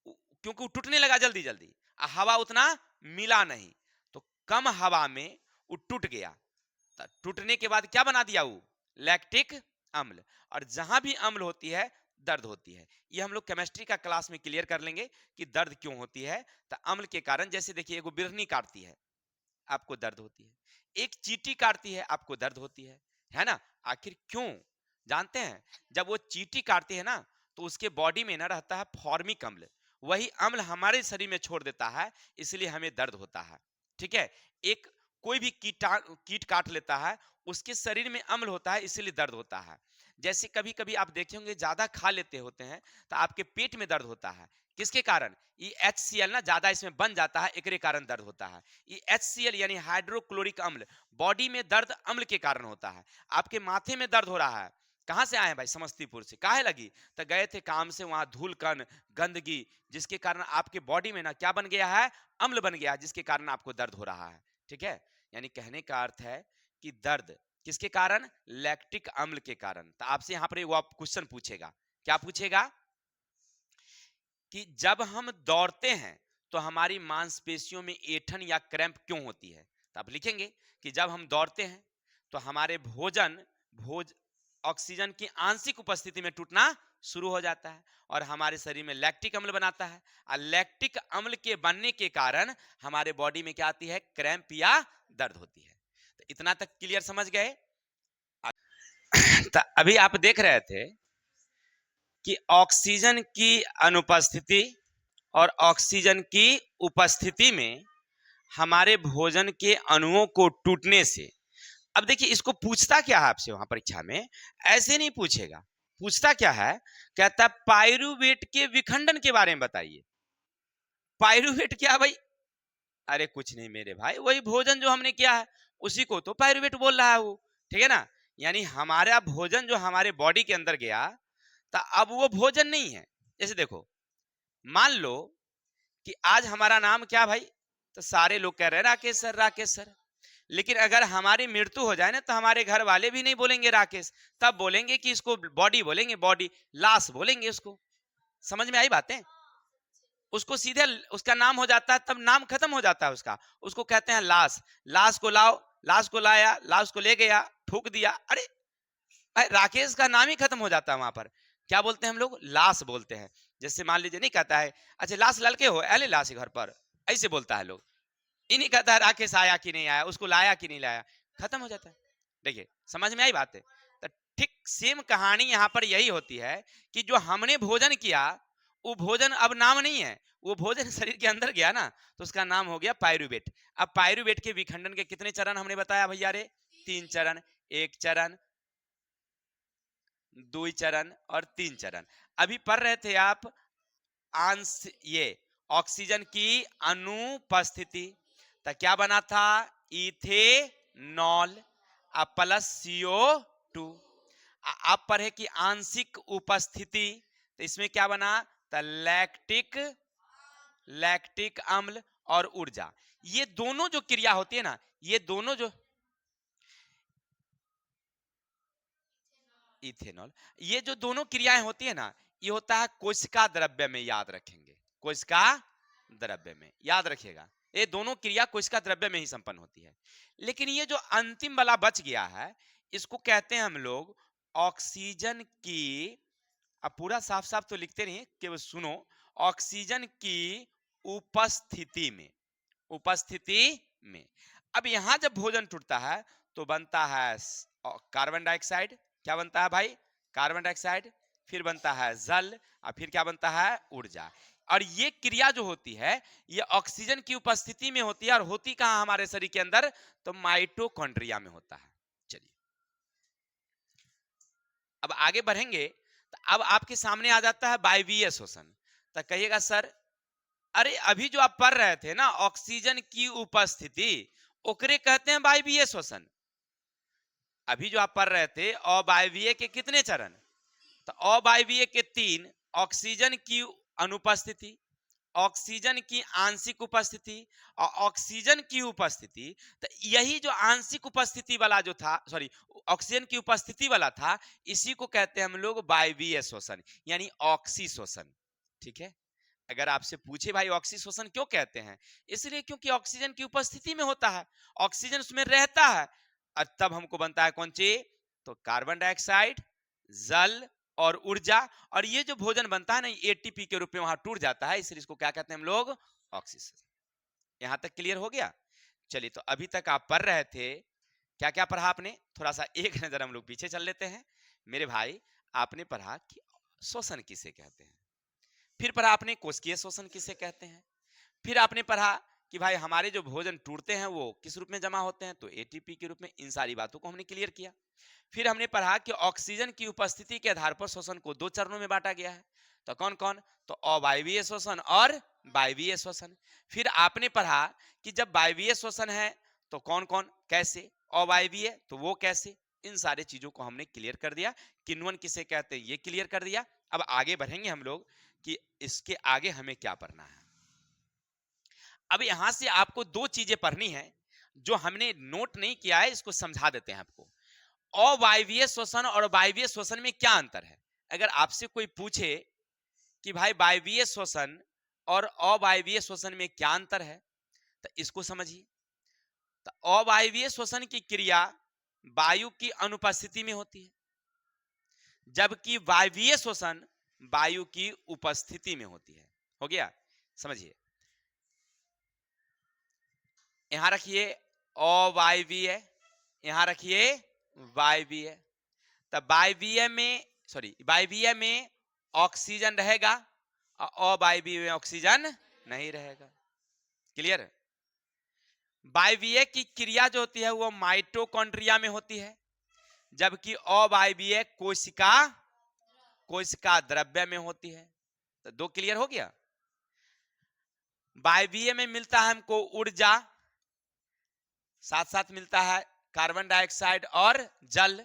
क्योंकि वो टूटने लगा जल्दी जल्दी, हवा उतना मिला नहीं, तो कम हवा में वो टूट गया। टूटने के बाद क्या बना दिया, वो लैक्टिक अम्ल। और जहां भी अम्ल होती है दर्द होती है। ये हम लोग केमिस्ट्री का क्लास में क्लियर कर लेंगे कि दर्द क्यों होती है। तो अम्ल के कारण, जैसे देखिए एगो बिरहनी काटती है आपको दर्द होती है, एक चींटी काटती है आपको दर्द होती है ना। आखिर क्यों, जानते हैं, जब वो चींटी काटती है ना तो उसके बॉडी में ना रहता है फॉर्मिक अम्ल, वही अम्ल हमारे शरीर में छोड़ देता है, इसलिए हमें दर्द होता है, ठीक है। एक कोई भी कीट काट लेता है, उसके शरीर में अम्ल होता है, इसलिए दर्द होता है। जैसे कभी कभी आप देखे होंगे ज्यादा खा लेते होते हैं तो आपके पेट में दर्द होता है, किसके कारण, ये HCl ना ज्यादा इसमें बन जाता है, एकरे कारण दर्द होता है। ये HCl यानी हाइड्रोक्लोरिक अम्ल बॉडी में दर्द अम्ल के कारण होता है। आपके माथे में दर्द हो रहा है, कहां से आए हैं भाई, समस्तीपुर से, काहे लगी, तो गए थे काम से, वहां धूल कण गंदगी, जिसके कारण आपके बॉडी में ना क्या बन गया है, अम्ल बन गया है, जिसके कारण आपको दर्द हो रहा है, ठीक है। यानी कहने का अर्थ है कि दर्द किसके कारण, लैक्टिक अम्ल के कारण। तो आपसे यहां पर वो क्वेश्चन पूछेगा, क्या पूछेगा, कि जब हम दौड़ते हैं तो हमारी मांसपेशियों में ऐंठन या क्रैम्प क्यों होती है। तो आप लिखेंगे कि जब हम दौड़ते हैं तो हमारे भोज ऑक्सीजन की आंशिक उपस्थिति में टूटना शुरू हो जाता है और हमारे शरीर में लैक्टिक अम्ल बनाता है। और लैक्टिक अम्ल के बनने के कारण हमारे बॉडी में क्या आती है, क्रैम्प या दर्द होती है। तो इतना तक क्लियर समझ गए। तो अभी आप देख रहे थे कि ऑक्सीजन की अनुपस्थिति और ऑक्सीजन की उपस्थिति में हमारे भोजन के अणुओं को टूटने से, अब देखिए इसको पूछता क्या है आपसे वहां परीक्षा में, ऐसे नहीं पूछेगा, पूछता क्या है, कहता पाइरुवेट के विखंडन के बारे में बताइए। पाइरुवेट क्या भाई, अरे कुछ नहीं मेरे भाई, वही भोजन जो हमने किया है उसी को तो पाइरुवेट बोल रहा है वो, ठीक है ना। यानी हमारा भोजन जो हमारे बॉडी के अंदर गया, तो अब वो भोजन नहीं है। जैसे देखो, मान लो कि आज हमारा नाम क्या भाई, तो सारे लोग कह रहे हैं राकेश सर राकेश सर, लेकिन अगर हमारी मृत्यु हो जाए ना तो हमारे घर वाले भी नहीं बोलेंगे राकेश, तब बोलेंगे कि इसको बॉडी बोलेंगे, बॉडी, लाश बोलेंगे उसको। समझ में आई बातें, उसको सीधे उसका नाम हो जाता है, तब नाम खत्म हो जाता है उसका, उसको कहते हैं लाश। लाश को लाओ, लाश को लाया, लाश को ले गया, ठूक दिया, अरे राकेश का नाम ही खत्म हो जाता है वहां पर। क्या बोलते हैं हम लोग? लाश बोलते हैं। जैसे मान लीजिए नहीं कहता है अच्छा लाश लड़के हो, अले लाश घर पर, ऐसे बोलता है लोग। ये नहीं कहता है राकेश आया कि नहीं आया, उसको लाया कि नहीं लाया, खत्म हो जाता है। देखिए समझ में आई बात है? तो ठीक सेम कहानी यहाँ पर यही होती है कि जो हमने भोजन किया वो भोजन अब नाम नहीं है, वो भोजन शरीर के अंदर गया ना, तो उसका नाम हो गया पायरुवेट। अब पायरुवेट के विखंडन के कितने चरण हमने बताया भैया रे? 3 चरण, 1 चरण, 2 चरण और 3 चरण। अभी पढ़ रहे थे आप आंश ये ऑक्सीजन की अनुपस्थिति, तो क्या बना था? Ethanol plus CO2। आप पढ़े कि आंशिक उपस्थिति, तो इसमें क्या बना? तो लैक्टिक अम्ल और ऊर्जा। ये दोनों जो क्रिया होती है ना, ये दोनों जो इथेनॉल, ये जो दोनों क्रियाएं होती है ना, ये होता है कोशिका द्रव्य में, याद रखेंगे, कोशिका द्रव्य में, याद रखिएगा, ये दोनों क्रिया कोशिका द्रव्य में ही संपन्न होती है। लेकिन ये जो अंतिम वाला बच गया है, इसको कहते हैं हम लोग ऑक्सीजन की, अब पूरा साफ साफ तो लिखते नहीं, केवल सुनो, ऑक्सीजन की उपस्थिति में, उपस्थिति में। अब यहां जब भोजन टूटता है तो बनता है कार्बन डाइऑक्साइड। क्या बनता है भाई? Carbon dioxide. फिर बनता है जल, और फिर क्या बनता है? ऊर्जा। और ये क्रिया जो होती है ये ऑक्सीजन की उपस्थिति में होती है, और होती कहां हमारे शरीर के अंदर? तो माइटोकॉन्ड्रिया में होता है। चलिए अब आगे बढ़ेंगे, तो अब आपके सामने आ जाता है वायवीय श्वसन। तो कहिएगा सर, अरे अभी जो आप पढ़ रहे थे ना ऑक्सीजन की उपस्थिति, ओकरे कहते हैं वायवीय श्वसन। अभी जो आप पढ़ रहे थे अवायवीय के कितने चरण? तो अवायवीय के 3, ऑक्सीजन की अनुपस्थिति, ऑक्सीजन की आंशिक उपस्थिति और ऑक्सीजन की उपस्थिति। तो यही जो आंशिक उपस्थिति वाला जो था, सॉरी ऑक्सीजन की उपस्थिति वाला था, इसी को कहते हैं हम लोग वायवीय श्वसन, यानी ऑक्सी श्वसन। ठीक है? अगर आपसे पूछे भाई ऑक्सी श्वसन क्यों कहते हैं, इसलिए क्योंकि ऑक्सीजन की उपस्थिति में होता है, ऑक्सीजन उसमें रहता है, और तब हमको बनता है कौन चीज? तो कार्बन डाइऑक्साइड, जल और ऊर्जा। और ये जो भोजन बनता है ना एटीपी के रूप में वहां टूट जाता है, इसलिए इसको क्या कहते हैं हम लोग? ऑक्सीजन। यहां तक क्लियर हो गया? चलिए, तो अभी तक आप पढ़ रहे थे, क्या क्या पढ़ा आपने? थोड़ा सा एक नजर हम लोग पीछे चल लेते हैं। मेरे भाई, आपने पढ़ा कि श्वसन किसे कहते हैं, फिर पढ़ा आपने कोशिकीय श्वसन किसे कहते हैं, फिर आपने पढ़ा कि भाई हमारे जो भोजन टूटते हैं वो किस रूप में जमा होते हैं, तो एटीपी के रूप में। इन सारी बातों को हमने क्लियर किया। फिर हमने पढ़ा कि ऑक्सीजन की उपस्थिति के आधार पर श्वसन को 2 चरणों में बांटा गया है। तो कौन कौन? तो अवायवीय श्वसन और वायवीय श्वसन। फिर आपने पढ़ा कि जब वायवीय श्वसन है तो कौन कौन कैसे, अवायवीय तो वो कैसे। इन सारे चीजों को हमने क्लियर कर दिया। किण्वन किसे कहते हैं ये क्लियर कर दिया। अब आगे बढ़ेंगे हम लोग कि इसके आगे हमें क्या पढ़ना है। अब यहां से आपको 2 चीजें पढ़नी है जो हमने नोट नहीं किया है, इसको समझा देते हैं आपको। अवायवीय श्वसन और वायवीय श्वसन में क्या अंतर है? अगर आपसे कोई पूछे कि भाई वायवीय श्वसन और अवायवीय श्वसन में क्या अंतर है, तो इसको समझिए। तो अवायवीय श्वसन की क्रिया वायु की अनुपस्थिति में होती है, जबकि वायवीय श्वसन वायु की उपस्थिति में होती है। हो गया? समझिए, यहां रखिए अवायवीय, यहां रखिए वायवीय। तब वायवीय में, सॉरी वायवीय में ऑक्सीजन रहेगा और अवायवीय में ऑक्सीजन नहीं रहेगा। क्लियर? वायवीय की क्रिया जो होती है वो माइटोकॉन्ड्रिया में होती है, जबकि अवायवीय कोशिका द्रव्य में होती है। तो 2 क्लियर हो गया। वायवीय में मिलता है हमको ऊर्जा, साथ साथ मिलता है कार्बन डाइऑक्साइड और जल।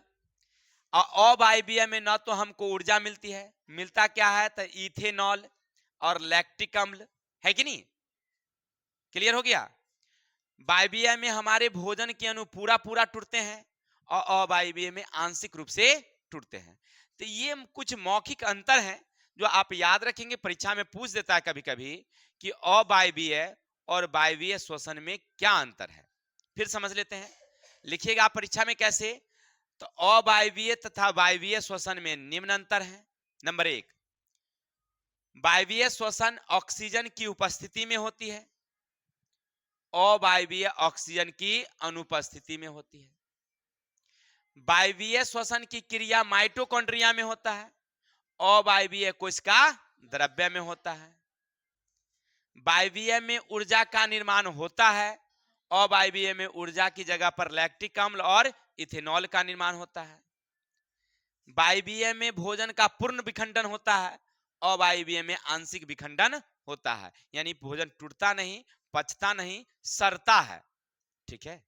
और अवायवीय में न तो हमको ऊर्जा मिलती है, मिलता क्या है? तो इथेनॉल और लैक्टिक अम्ल, है कि नहीं? क्लियर हो गया? वायवीय में हमारे भोजन के अणु पूरा पूरा टूटते हैं और अवायवीय में आंशिक रूप से टूटते हैं। तो ये कुछ मौखिक अंतर हैं जो आप याद रखेंगे, परीक्षा में पूछ देता है कभी कभी कि अवायवीय और वायवीय श्वसन में क्या अंतर है। फिर समझ लेते हैं, लिखिएगा आप परीक्षा में कैसे। तो अवायवीय तथा वायवीय श्वसन में निम्न अंतर है। नंबर 1, वायवीय श्वसन ऑक्सीजन की उपस्थिति में होती है, अवायवीय ऑक्सीजन की अनुपस्थिति में होती है। वायवीय श्वसन की क्रिया माइटोकॉन्ड्रिया में होता है, अवायवीय कोशिका द्रव्य में होता है। वायवीय में ऊर्जा का निर्माण होता है, अवायवीय में ऊर्जा की जगह पर लैक्टिक अम्ल और इथेनॉल का निर्माण होता है। वायवीय में भोजन का पूर्ण विखंडन होता है, अवायवीय में आंशिक विखंडन होता है, यानी भोजन टूटता नहीं, पचता नहीं, सड़ता है। ठीक है,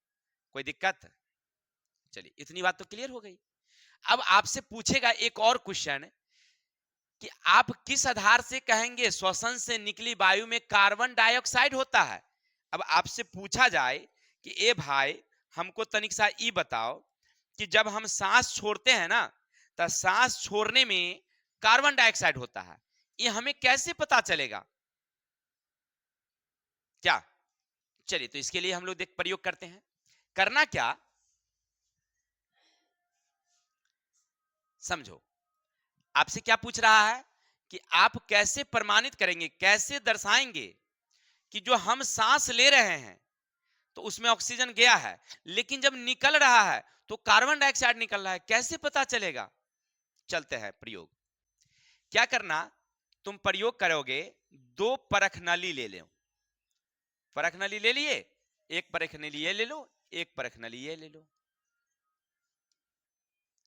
कोई दिक्कत? चलिए, इतनी बात तो क्लियर हो गई। अब आपसे पूछेगा एक और क्वेश्चन कि आप किस आधार से कहेंगे श्वसन से निकली वायु में कार्बन डाइऑक्साइड होता है। अब आपसे पूछा जाए कि ए भाई हमको तनिक सा ई बताओ कि जब हम सांस छोड़ते हैं ना, तो सांस छोड़ने में कार्बन डाइऑक्साइड होता है, ये हमें कैसे पता चलेगा क्या? चलिए, तो इसके लिए हम लोग देख प्रयोग करते हैं। करना क्या, समझो। आपसे क्या पूछ रहा है कि आप कैसे प्रमाणित करेंगे, कैसे दर्शाएंगे कि जो हम सांस ले रहे हैं तो उसमें ऑक्सीजन गया है, लेकिन जब निकल रहा है तो कार्बन डाइऑक्साइड निकल रहा है, कैसे पता चलेगा? चलते हैं प्रयोग। क्या करना, तुम प्रयोग करोगे, 2 परख नली ले लो। परख नली ले लिए, एक परख नली ये ले लो, एक परख नली ये ले लो।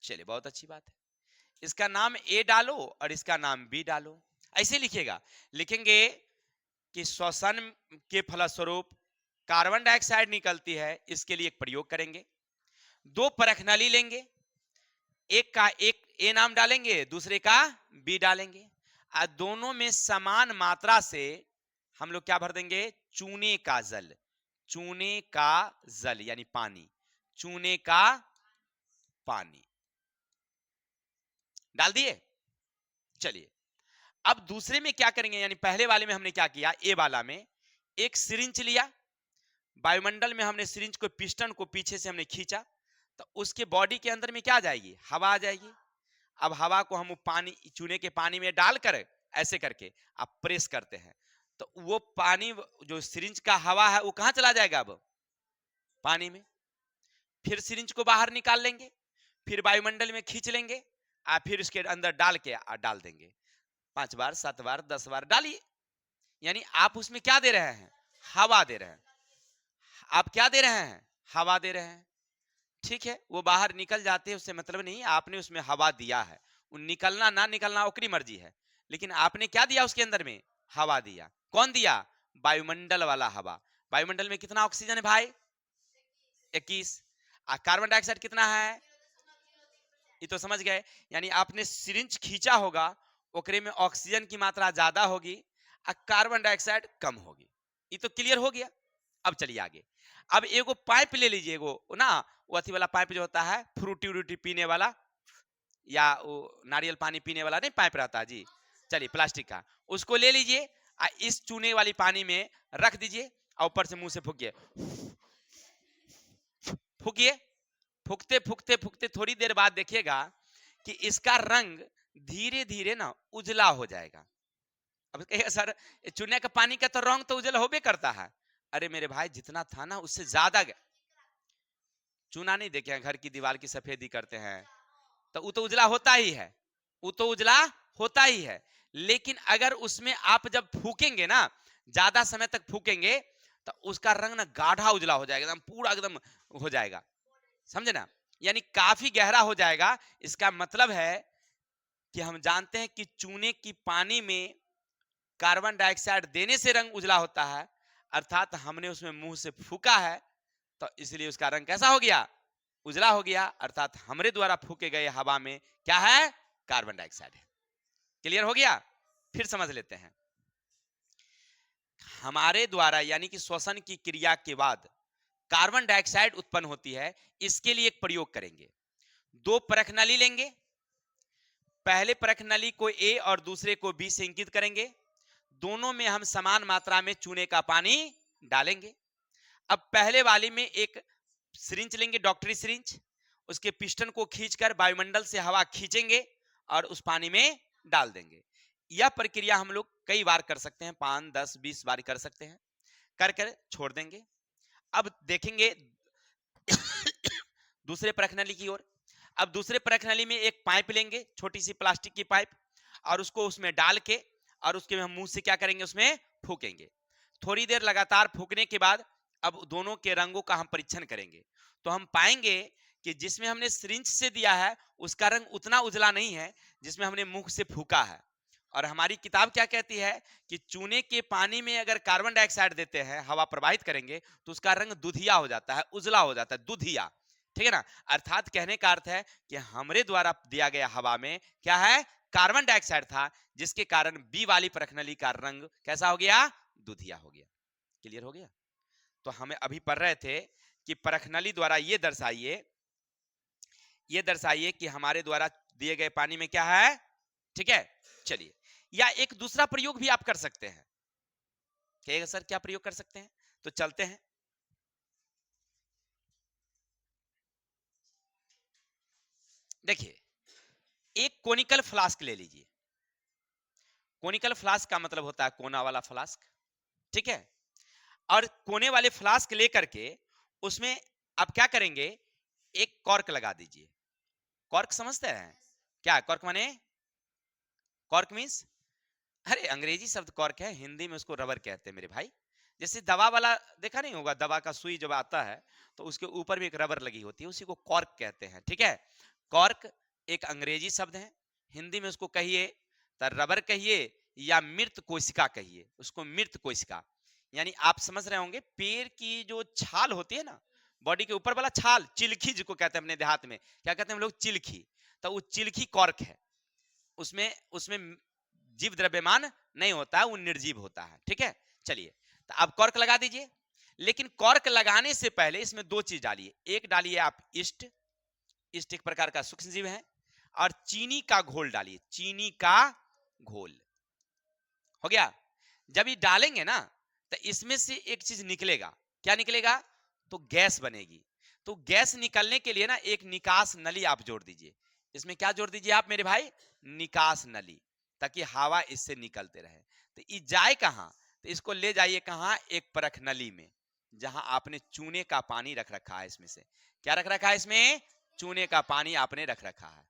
चलिए, बहुत अच्छी बात है। इसका नाम ए डालो और इसका नाम बी डालो। ऐसे लिखिएगा, लिखेंगे कि श्वसन के फलस्वरूप कार्बन डाइऑक्साइड निकलती है, इसके लिए एक प्रयोग करेंगे। 2 परख नली लेंगे, एक का एक ए नाम डालेंगे, दूसरे का बी डालेंगे, और दोनों में समान मात्रा से हम लोग क्या भर देंगे, चूने का जल। चूने का जल यानी पानी, चूने का पानी डाल दिए। चलिए, अब दूसरे में क्या करेंगे, यानी पहले वाले में हमने क्या किया, ए वाला में एक सिरिंज लिया, वायुमंडल में हमने सिरिंज को, पिस्टन को पीछे से हमने खींचा, तो उसके बॉडी के अंदर में क्या आ जाएगी, हवा आ जाएगी। अब हवा को हम पानी, चूने के पानी में डालकर ऐसे करके आप प्रेस करते हैं, तो वो पानी, जो सिरिंज का हवा है, वो कहां चला जाएगा, अब पानी में। फिर सिरिंज को बाहर निकाल लेंगे, फिर वायुमंडल में खींच लेंगे, और फिर उसके अंदर डाल के डाल देंगे। 5 बार, 7 बार, 10 बार डालिए, यानी आप उसमें क्या दे रहे हैं, हवा दे रहे हैं। आप क्या दे रहे हैं, हवा दे रहे हैं। ठीक है, वो बाहर निकल जाते हैं, उससे मतलब नहीं, आपने उसमें हवा दिया है, वो निकलना ना निकलना ओकरी मर्जी है, लेकिन आपने क्या दिया उसके अंदर में, हवा दिया। कौन दिया, वायुमंडल वाला हवा। वायुमंडल में कितना ऑक्सीजन है भाई, 21। कार्बन डाइऑक्साइड कितना है, ये तो समझ गए। यानी आपने सिरिंज खींचा होगा, ओकरे में ऑक्सीजन की मात्रा ज्यादा होगी और कार्बन डाइऑक्साइड कम होगी। ये तो क्लियर हो गया। अब चलिए आगे। अब एगो पाइप ले लीजिए, एगो ना वो अथी वाला पाइप जो होता है, फ्रूटी व्रूटी पीने वाला, या वो नारियल पानी पीने वाला नहीं पाइप रहता है जी, चलिए प्लास्टिक का, उसको ले लीजिए, इस चूने वाली पानी में रख दीजिए, और ऊपर से मुंह से फूकिए, फूकिए। फूकते फूकते फूकते थोड़ी देर बाद देखिएगा कि इसका रंग धीरे धीरे ना उजला हो जाएगा। अब कहिएगा सर, चूने का पानी का तो रंग तो उजला होबे करता है। अरे मेरे भाई, जितना था ना उससे ज्यादा। चूना नहीं देखे घर की दीवार की सफेदी करते हैं, तो वो तो उजला होता ही है, वो तो उजला होता ही है। लेकिन अगर उसमें आप जब फूकेंगे ना, ज्यादा समय तक फूकेंगे, तो उसका रंग ना गाढ़ा उजला हो जाएगा, एकदम पूरा एकदम हो जाएगा, समझे ना, यानी काफी गहरा हो जाएगा। इसका मतलब है कि हम जानते हैं कि चूने की पानी में कार्बन डाइऑक्साइड देने से रंग उजला होता है, अर्थात हमने उसमें मुंह से फूका है, तो इसलिए उसका रंग कैसा हो गया, उजला हो गया, अर्थात हमरे द्वारा फूके गए हवा में क्या है, कार्बन डाइऑक्साइड है। क्लियर हो गया। फिर समझ लेते हैं, हमारे द्वारा यानी कि श्वसन की क्रिया के बाद कार्बन डाइऑक्साइड उत्पन्न होती है, इसके लिए एक प्रयोग करेंगे। 2 परख नली लेंगे, पहले परख नली को ए और दूसरे को बी से इंगित करेंगे। दोनों में हम समान मात्रा में चूने का पानी डालेंगे। अब पहले वाली में एक सिरिंज लेंगे, डॉक्टरी सिरिंज, उसके पिस्टन को खींचकर वायुमंडल से हवा खींचेंगे और उस पानी में डाल देंगे। यह प्रक्रिया हम लोग कई बार कर सकते हैं, 5, 10, 20 बार कर सकते हैं। कर कर छोड़ देंगे। अब देखेंगे दूसरे परख नली की ओर। अब दूसरे परख नली में एक पाइप लेंगे, छोटी सी प्लास्टिक की पाइप, और उसको उसमें डाल के और उसके हम मुंह से क्या करेंगे, उसमें फूकेंगे। थोड़ी देर लगातार फूकने के बाद अब दोनों के रंगों का हम परीक्षण करेंगे। तो हम पाएंगे कि जिसमें हमने सिरिंज से दिया है उसका रंग उतना उजला नहीं है जिसमें हमने मुंह से फूका है। और हमारी किताब क्या कहती है कि चूने के पानी में अगर कार्बन डाइऑक्साइड देते हैं, हवा प्रवाहित करेंगे, तो उसका रंग दुधिया हो जाता है, उजला हो जाता है, दुधिया। ठीक है ना। अर्थात कहने का अर्थ है कि हमरे द्वारा दिया गया हवा में क्या है, कार्बन डाइऑक्साइड था, जिसके कारण बी वाली परख नली का रंग कैसा हो गया, दुधिया हो गया। क्लियर हो गया। तो हमें अभी पढ़ रहे थे कि परख नली द्वारा ये दर्शाइए कि हमारे द्वारा दिए गए पानी में क्या है। ठीक है, चलिए। या एक दूसरा प्रयोग भी आप कर सकते हैं। कहेगा सर क्या प्रयोग कर सकते हैं, तो चलते हैं। देखिए, एक कोनिकल फ्लास्क ले लीजिए। कोनिकल फ्लास्क का मतलब होता है कोना वाला फ्लास्क। ठीक है। और कोने वाले फ्लास्क लेकर के उसमें आप क्या करेंगे, एक कॉर्क लगा दीजिए। कॉर्क समझते हैं क्या, कॉर्क माने, कॉर्क मीन्स, अरे अंग्रेजी शब्द कॉर्क है, हिंदी में उसको रबर कहते हैं मेरे भाई। जैसे दवा वाला देखा नहीं होगा, दवा का सुई जब आता है तो उसके ऊपर भी एक रबर लगी होती है, उसी को कॉर्क कहते हैं। ठीक है। कॉर्क एक अंग्रेजी शब्द है, हिंदी में उसको कहिए तो रबर कहिए या मृत कोशिका कहिए, उसको मृत कोशिका। यानी आप समझ रहे होंगे पेड़ की जो छाल होती है ना, बॉडी के ऊपर वाला छाल, चिलखी जिसको कहते हैं अपने देहात में, क्या कहते हैं हम लोग, चिलखी। तो वो चिलखी कॉर्क है। उसमें उसमें जीव द्रव्यमान नहीं होता है, वो निर्जीव होता है। ठीक है। चलिए, तो आप कॉर्क लगा दीजिए। लेकिन कॉर्क लगाने से पहले इसमें दो चीज डालिए। एक डालिए आप ईस्ट, ईस्ट एक प्रकार का सूक्ष्म जीव है, और चीनी का घोल डालिए, चीनी का घोल। हो गया। जब ये डालेंगे ना तो इसमें से एक चीज निकलेगा। क्या निकलेगा, तो गैस बनेगी। तो गैस निकलने के लिए ना एक निकास नली आप जोड़ दीजिए। इसमें क्या जोड़ दीजिए आप मेरे भाई, निकास नली, ताकि हवा इससे निकलते रहे। तो ये जाए कहां, तो इसको ले जाइए कहां, एक परख नली में, जहां आपने चूने का पानी रख रखा है। इसमें से क्या रख रखा है, इसमें चूने का पानी आपने रख रखा है।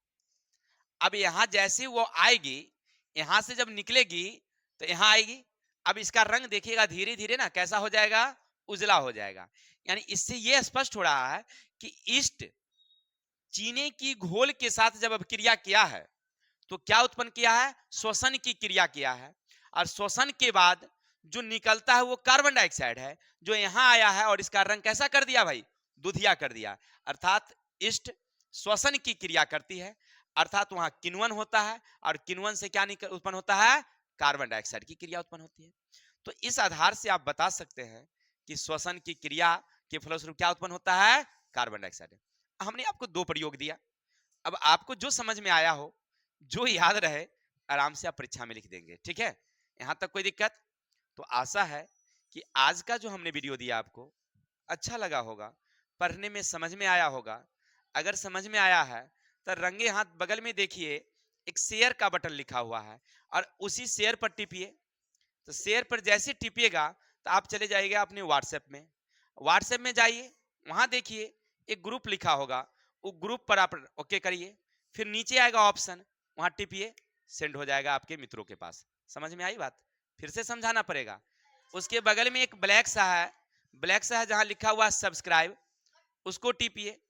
अब यहां जैसे वो आएगी, यहां से जब निकलेगी तो यहां आएगी। अब इसका रंग देखिएगा धीरे धीरे ना कैसा हो जाएगा, उजला हो जाएगा। यानी इससे यह स्पष्ट हो रहा है कि ईस्ट चीनी की घोल के साथ जब अब क्रिया किया है तो क्या उत्पन्न किया है, श्वसन की क्रिया किया है। और श्वसन के बाद जो निकलता है वो कार्बन डाइऑक्साइड है, जो यहां आया है और इसका रंग कैसा कर दिया भाई, दुधिया कर दिया। अर्थात ईस्ट श्वसन की क्रिया करती है, अर्थात वहां किण्वन होता है, और किण्वन से क्या उत्पन्न होता है, कार्बन डाइऑक्साइड की क्रिया उत्पन्न होती है। तो इस आधार से आप बता सकते हैं कि श्वसन की क्रिया के फलस्वरूप क्या उत्पन्न होता है, कार्बन डाइऑक्साइड। हमने आपको दो प्रयोग दिया। अब आपको जो समझ में आया हो, जो याद रहे, आराम से आप परीक्षा में लिख देंगे। ठीक है, यहां तक कोई दिक्कत। तो आशा है कि आज का जो हमने वीडियो दिया आपको अच्छा लगा होगा, पढ़ने में समझ में आया होगा। अगर समझ में आया है तो रंगे हाथ बगल में देखिए एक शेयर का बटन लिखा हुआ है, और उसी शेयर पर टिपिए। तो शेयर पर जैसे टिपिएगा तो आप चले जाइएगा अपने व्हाट्सएप में। व्हाट्सएप में जाइए, वहां देखिए एक ग्रुप लिखा होगा, वो ग्रुप पर आप ओके करिए। फिर नीचे आएगा ऑप्शन, वहां टिपिए, सेंड हो जाएगा आपके मित्रों के पास। समझ में आई बात, फिर से समझाना पड़ेगा। उसके बगल में एक ब्लैक सा है, ब्लैक सा है जहां लिखा हुआ सब्सक्राइब, उसको टिपिए।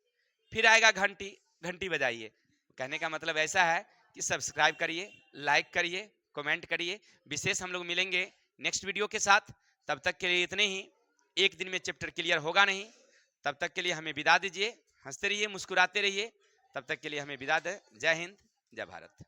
फिर आएगा घंटी, घंटी बजाइए। कहने का मतलब ऐसा है कि सब्सक्राइब करिए, लाइक करिए, कमेंट करिए। विशेष हम लोग मिलेंगे नेक्स्ट वीडियो के साथ। तब तक के लिए इतने ही। एक दिन में चैप्टर क्लियर होगा नहीं, तब तक के लिए हमें विदा दीजिए। हंसते रहिए, मुस्कुराते रहिए। तब तक के लिए हमें विदा दें। जय हिंद, जय भारत।